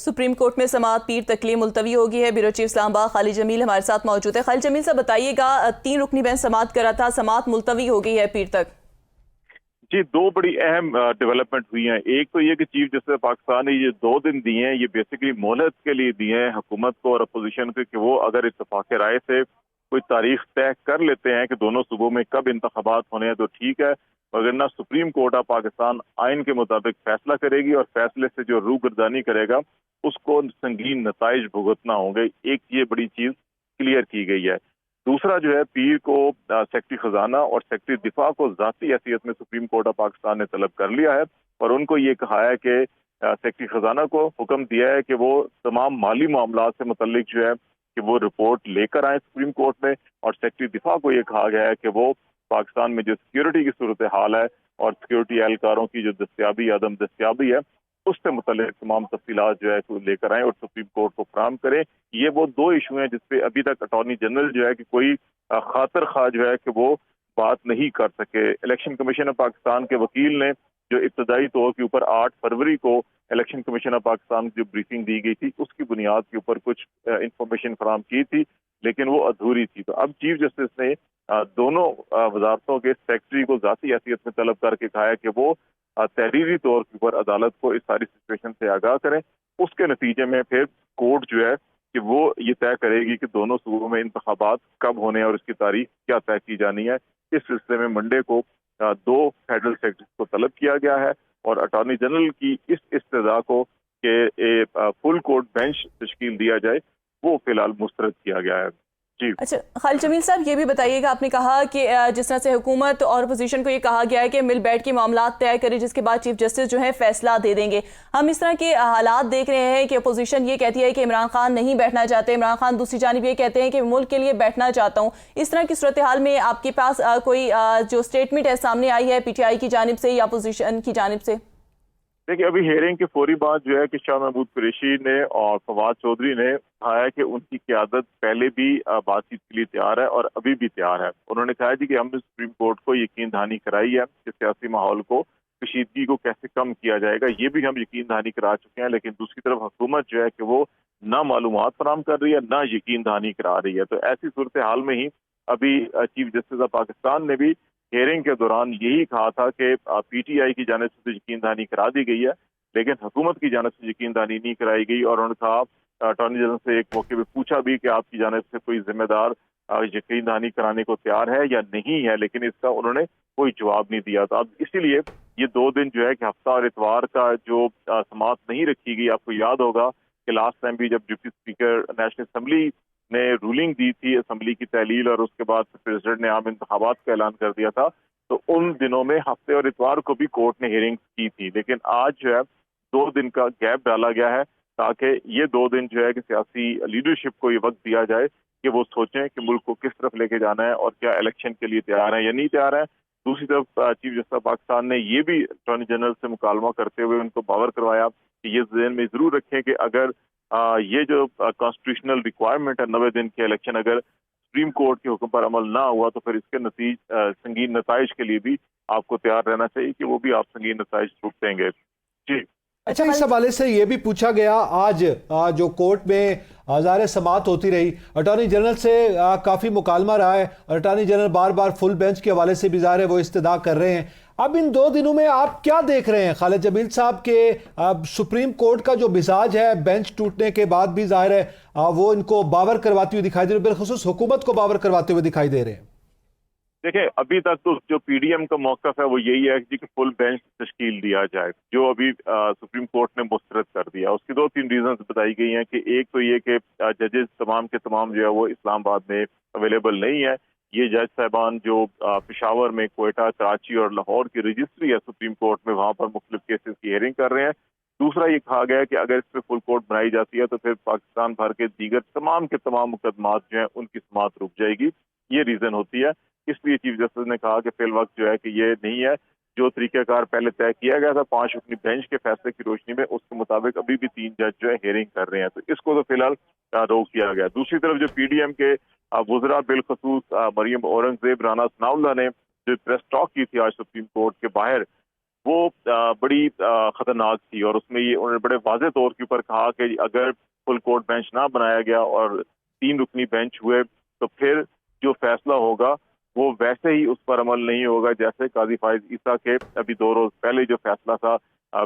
Supreme court में समाअत पीर तकलीम मुलतवी हो गई है। ब्यूरो चीफ इस्लामाबाद खालिद जमील हमारे साथ मौजूद है। खालिद जमील साहब बताइएगा, 3 रुकनी बेंच समाअत करा था, समाअत मुलतवी हो गई है पीर तक। जी, दो बड़ी अहम डेवलपमेंट हुई हैं। एक तो ये कि चीफ जस्टिस पाकिस्तान ने ये 2 दिन दिए हैं, ये बेसिकली मोहलत के लिए दिए हैं हुकूमत को और अपोजिशन को कि वो अगर इत्तेफाक राय से कोई तारीख तय कर लेते हैं कि दोनों सूबों में कब इंतखाबात होने हैं तो ठीक है, वरना सुप्रीम कोर्ट ऑफ पाकिस्तान आइन के मुताबिक फैसला करेगी और फैसले से जो रूगर्दानी करेगा उसको संगीन नताइज भुगतना होंगे। एक ये बड़ी चीज क्लियर की गई है। दूसरा जो है, पीर को सेक्रेटरी खजाना और सेक्रेटरी दिफा को जाती हैसियत में सुप्रीम कोर्ट ऑफ पाकिस्तान ने तलब कर लिया है और उनको ये कहा है कि सेक्रेटरी खजाना को हुक्म दिया है कि वो तमाम माली मामला से मुतल्लिक जो है कि वो रिपोर्ट लेकर आए सुप्रीम कोर्ट में, और सेक्रेटरी दिफा को ये कहा गया है कि वो पाकिस्तान में जो सिक्योरिटी की सूरत हाल है और सिक्योरिटी एहलकारों की जो दस्तियाबी अदम दस्तियाबी है उससे मुतल्लिक तमाम तफसीलात जो है लेकर आए और सुप्रीम कोर्ट को फराहम करें। ये वो 2 इशू हैं जिसपे अभी तक अटॉर्नी जनरल जो है कि कोई खातर खा जो है कि वो बात नहीं कर सके। इलेक्शन कमीशन ऑफ पाकिस्तान के वकील ने जो इब्तदाई तौर के ऊपर 8 फरवरी को इलेक्शन कमीशन ऑफ पाकिस्तान की जो ब्रीफिंग दी गई थी उसकी बुनियाद के ऊपर कुछ इंफॉर्मेशन फराहम की थी, लेकिन वो अधूरी थी। तो अब चीफ जस्टिस ने दोनों वजारतों के सेक्रेटरी को जाती हैसियत में तलब करके कहा है कि वो तहरीरी तौर के ऊपर अदालत को इस सारी सिचुएशन से आगाह करें। उसके नतीजे में फिर कोर्ट जो है कि वो ये तय करेगी कि दोनों सूबों में इंतखाबात कब होने और इसकी तारीख क्या तय की जानी है। इस सिलसिले में मंडे को 2 फेडरल सेक्रेटरी को तलब किया गया है और अटॉर्नी जनरल की इस इस्तदा को कि फुल कोर्ट बेंच तश्कील दिया जाए वो फिलहाल मुस्तरद किया गया है। जी अच्छा खालिद जमील साहब, ये भी बताइएगा, आपने कहा कि जिस तरह से हुकूमत और अपोजिशन को ये कहा गया है कि मिल बैठ के मामला तय करे जिसके बाद चीफ जस्टिस जो है फैसला दे देंगे। हम इस तरह के हालात देख रहे हैं कि अपोजिशन ये कहती है कि इमरान खान नहीं बैठना चाहते, इमरान खान दूसरी जानिब ये कहते हैं कि मुल्क के लिए बैठना चाहता हूँ। इस तरह की सूरत हाल में आपके पास कोई जो स्टेटमेंट है सामने आई है PTI की जानिब से या अपोजिशन की जानिब से? देखिए, अभी हेयरिंग के फौरी बाद जो है कि शाह महमूद कुरैशी ने और फवाद चौधरी ने कहा है कि उनकी क़यादत पहले भी बातचीत के लिए तैयार है और अभी भी तैयार है। उन्होंने कहा है कि हमने सुप्रीम कोर्ट को यकीन दहानी कराई है कि सियासी माहौल को, कशीदगी को कैसे कम किया जाएगा, ये भी हम यकीन दहानी करा चुके हैं। लेकिन दूसरी तरफ हुकूमत जो है कि वो ना मालूमात फराहम कर रही है ना यकीन दहानी करा रही है। तो ऐसी सूरत हाल में ही अभी चीफ जस्टिस ऑफ पाकिस्तान ने भी हेयरिंग के दौरान यही कहा था कि PTI की जानिब से तो यकीन दहानी करा दी गई है लेकिन हुकूमत की जानिब से यकीन दहानी नहीं कराई गई। और उन्होंने कहा, अटॉर्नी जनरल से एक मौके पे पूछा भी कि आपकी जानिब से कोई जिम्मेदार यकीन दहानी कराने को तैयार है या नहीं है, लेकिन इसका उन्होंने कोई जवाब नहीं दिया था। अब इसीलिए ये 2 दिन जो है कि हफ्ता और इतवार का जो समाअत नहीं रखी गई। आपको याद होगा कि लास्ट टाइम भी जब डिप्टी स्पीकर नेशनल असम्बली ने रूलिंग दी थी असम्बली की तहलील और उसके बाद प्रेसिडेंट ने आम इंतखाबात का ऐलान कर दिया था, तो उन दिनों में हफ्ते और इतवार को भी कोर्ट ने हियरिंग की थी। लेकिन आज जो है 2 दिन का गैप डाला गया है ताकि ये 2 दिन जो है कि सियासी लीडरशिप को ये वक्त दिया जाए कि वो सोचें कि मुल्क को किस तरफ लेके जाना है और क्या इलेक्शन के लिए तैयार है या नहीं तैयार है। दूसरी तरफ चीफ जस्टिस पाकिस्तान ने ये भी अटॉर्नी जनरल से मुकालमा करते हुए उनको बावर करवाया कि ये ज़हन में जरूर रखें कि अगर ये जो कॉन्स्टिट्यूशनल रिक्वायरमेंट है 90 दिन के इलेक्शन, अगर सुप्रीम कोर्ट के हुक्म पर अमल ना हुआ तो फिर इसके संगीन नताइज के लिए भी आपको तैयार रहना चाहिए कि वो भी आप संगीन नताइज भुगतेंगे। जी अच्छा, इस हवाले से ये भी पूछा गया आज जो कोर्ट में ज़ाहिर समाअत होती रही, अटॉर्नी जनरल से काफ़ी मुकालमा रहा है। अटॉर्नी जनरल बार बार फुल बेंच के हवाले से भी ज़ाहिर है वो इस्तदा कर रहे हैं। अब इन 2 दिनों में आप क्या देख रहे हैं खालिद जमील साहब के सुप्रीम कोर्ट का जो मिजाज है बेंच टूटने के बाद भी ज़ाहिर है वो इनको बावर करवाती हुई दिखाई दे रही है, बिलखुसूस हुकूमत को बावर करवाते हुए दिखाई दे रहे हैं? देखिए, अभी तक तो जो PDM का मौक़िफ़ है वो यही है कि फुल बेंच तश्कील दिया जाए, जो अभी सुप्रीम कोर्ट ने मुस्तरद कर दिया। उसकी 2-3 रीजंस बताई गई हैं कि एक तो ये कि जजेस तमाम के तमाम जो है वो इस्लामाबाद में अवेलेबल नहीं है। ये जज साहबान जो पेशावर में, क्वेटा, कराची और लाहौर की रजिस्ट्री है सुप्रीम कोर्ट में, वहाँ पर मुख्तलिफ केसेस की हेयरिंग कर रहे हैं। दूसरा ये कहा गया है कि अगर इस पर फुल कोर्ट बनाई जाती है तो फिर पाकिस्तान भर के दीगर तमाम के तमाम मुकदमात जो हैं उनकी समाअत रुक जाएगी। ये रीज़न होती है। इसलिए चीफ जस्टिस ने कहा कि फिल वक्त जो है कि ये नहीं है, जो तरीक़ाकार पहले तय किया गया था 5 रुकनी बेंच के फैसले की रोशनी में, उसके मुताबिक अभी भी 3 जज जो है हेयरिंग कर रहे हैं, तो इसको तो फिलहाल रोक दिया गया। दूसरी तरफ जो PDM के वज़रा बिलखसूस मरियम औरंगजेब, राना सनाउल्लाह ने जो प्रेस टॉक की थी आज सुप्रीम कोर्ट के बाहर, وہ بڑی خطرناک تھی، اور اس میں یہ انہوں نے بڑے واضح طور کے اوپر کہا کہ اگر فل کورٹ بینچ نہ بنایا گیا اور 3 رکنی بینچ ہوئے تو پھر جو فیصلہ ہوگا وہ ویسے ہی اس پر عمل نہیں ہوگا جیسے قاضی فائز عیسیٰ کے ابھی 2 روز پہلے جو فیصلہ تھا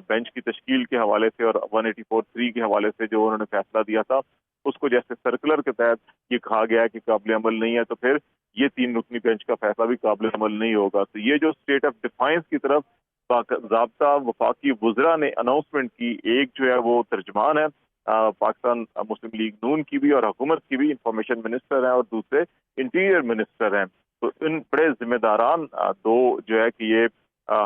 بینچ کی تشکیل کے حوالے سے اور 184(3) کے حوالے سے جو انہوں نے فیصلہ دیا تھا، اس کو جیسے سرکولر کے تحت یہ کہا گیا ہے کہ قابل عمل نہیں ہے، تو پھر یہ 3 رکنی بینچ کا فیصلہ بھی قابل عمل نہیں ہوگا۔ تو یہ جو اسٹیٹ آف ڈیفائنس کی طرف ضابطہ وفاقی وزراء نے اناؤنسمنٹ کی، ایک جو ہے وہ ترجمان ہے پاکستان مسلم لیگ نون کی بھی اور حکومت کی بھی، انفارمیشن منسٹر ہیں، اور دوسرے انٹیریئر منسٹر ہیں۔ تو ان بڑے ذمہ داران 2 جو ہے کہ یہ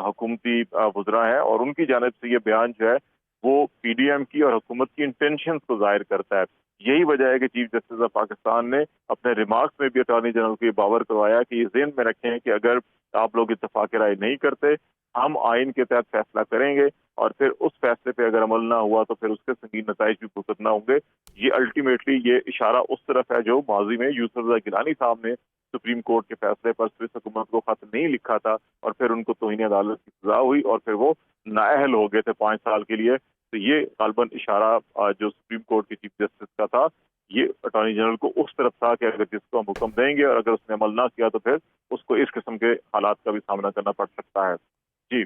حکومتی وزراء ہیں، اور ان کی جانب سے یہ بیان جو ہے وہ پی ڈی ایم کی اور حکومت کی انٹینشنز کو ظاہر کرتا ہے۔ یہی وجہ ہے کہ چیف جسٹس آف پاکستان نے اپنے ریمارکس میں بھی اٹارنی جنرل کو یہ باور کروایا کہ یہ ذہن میں رکھیں کہ اگر آپ لوگ اتفاق رائے نہیں کرتے، ہم آئین کے تحت فیصلہ کریں گے، اور پھر اس فیصلے پہ اگر عمل نہ ہوا تو پھر اس کے سنگین نتائج بھی بھگتنا ہوں گے۔ یہ الٹیمیٹلی یہ اشارہ اس طرف ہے جو ماضی میں یوسف رضا گیلانی صاحب نے سپریم کورٹ کے فیصلے پر سوئس حکومت کو خط نہیں لکھا تھا، اور پھر ان کو توہین عدالت کی سزا ہوئی اور پھر وہ نااہل ہو گئے تھے 5 سال کے لیے۔ تو یہ غالباً اشارہ جو سپریم کورٹ کے چیف جسٹس کا تھا، یہ اٹارنی جنرل کو اس طرف تھا کہ اگر جس کو ہم حکم دیں گے اور اگر اس نے عمل نہ کیا تو پھر اس کو اس قسم کے حالات کا بھی سامنا کرنا پڑ سکتا ہے۔ جی